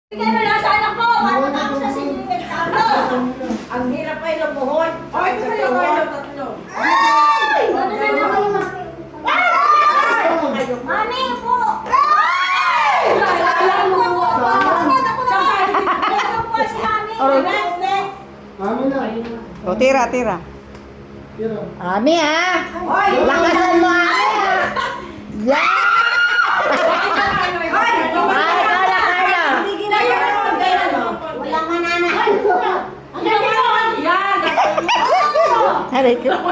Bigyan mo lang sa anak ko, matapos na si Ricardo. Ang hirap ay lumuhon. Ay, ito sa'yo kayo, tatlo. Ay! Ano na naman yung Mami po! Ay! Alam mo po ba? Ano po si Mami? Next. Mami na. O, tira. Tira. Ami ha! Hoy! Lakasan mo ha! Yeah! Hindi ginagawa ng gano'n. Walang mananahan. Ang gano'n! Yan! Aray ko. Ang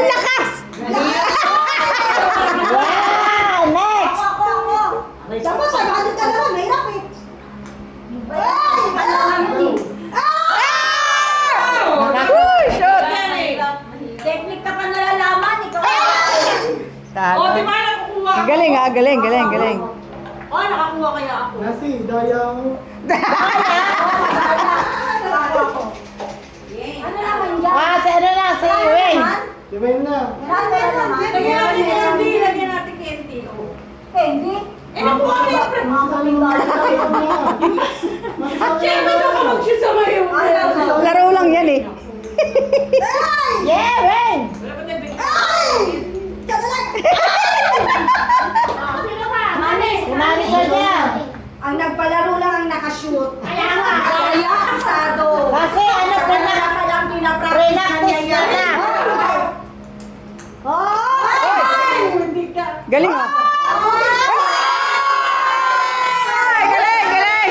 lakas! Wow! Next! Ako. Sama sa bakit ka naman, mahirap eh. Ay! Alam Uy, shoot! Technique ka pa nalalaman, ikaw. O, di ba nakukuha ako? Galing ha, galing. O, nakakuha kaya ako. Nasi, daya mo. Ano naman yan? Si ano na, si Wayne. Dibayin na. Ano naman? Lagyan natin candy, lagyan natin candy. O. Hindi. Eh, nakuha ko yung friend. Siyempre, ito ka mag-shoot sa mayo. Laro lang yan eh. Yeah, Wayne! Wala ba tayo bigyan? Mami! Si Mami Sonia. Ang nagpalaro lang ang nakashoot. Kaya nga. Kaya asado. Kasi ano, Kaya pa lang pinapractice na pre-practice niya na yan. na. Ay! Hindi ka. Galing ha. Ay, galing.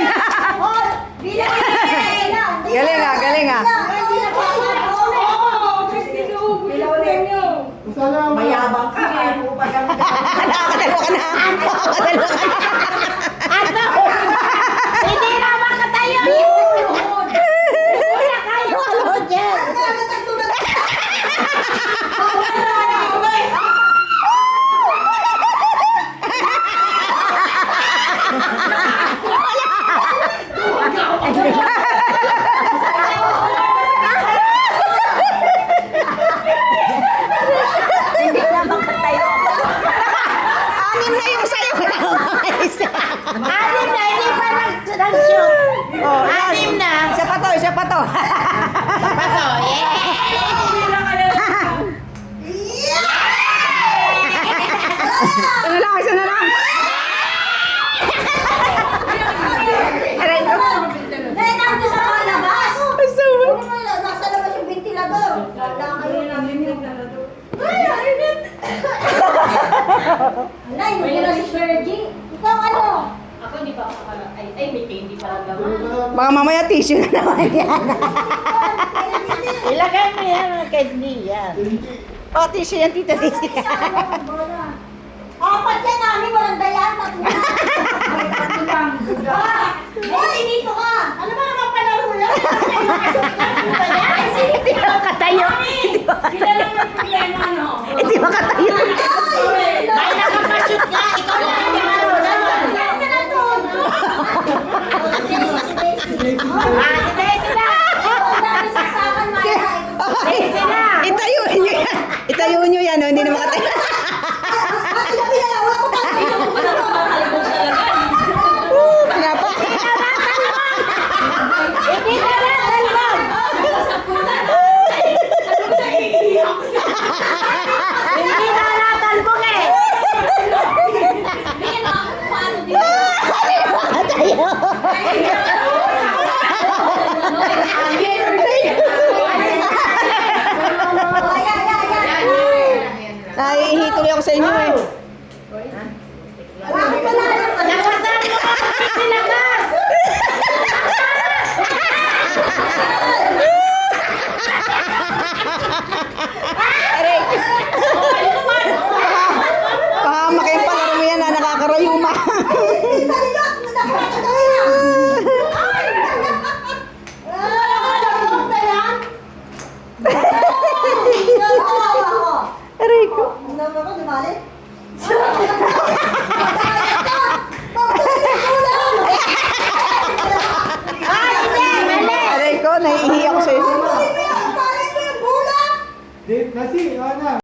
Galing ha. Oo, kasi sinuubos yung premio. Sana mo. Mayabang ka. Nakakatalo ka na. Hindi na makatayo! Lumalod yan! Anim na yung sayo. Anim na, hindi pa nag-shoot. Oh, Anim na. Isa pa to. Paso, yeah! Isa na lang. Aray ko. Eh, nandun sa mga labas. Ay, sama. Ano mo, nasa labas yung ventilador. Wala kayo lang. Ay, init. Alay, hindi na si Fergie. Ikaw ano? Ako hindi pa ako ay may candy pa lang naman. Baka mamaya tissue na naman yan. Ilagay mo yan, candy yan. Oh, tissue yan, tita. Tissue. Apat yan namin, walang dayan. Ay, sinito ka. Ano ba naman palaro yan? Ay, sinito. Hindi makatayo. Sila lang ang problema, no? Hindi makatayo. May nakapashoot nga, ikaw lang ang laro naman. Si Daisy na! Daisy na! Itayo nyo yan, oh, hindi na makatayo. Nga pa. Hindi na natalbog! Hindi na natalbog eh! Nahihituloy ako sa inyo eh. Nakasan mo! Silakas! Aray. Pahamak yung palaro mo yan na nakakarayuma. Aray ko. Aray ko, nahihiya ako sa inyo. Nasi, ano na.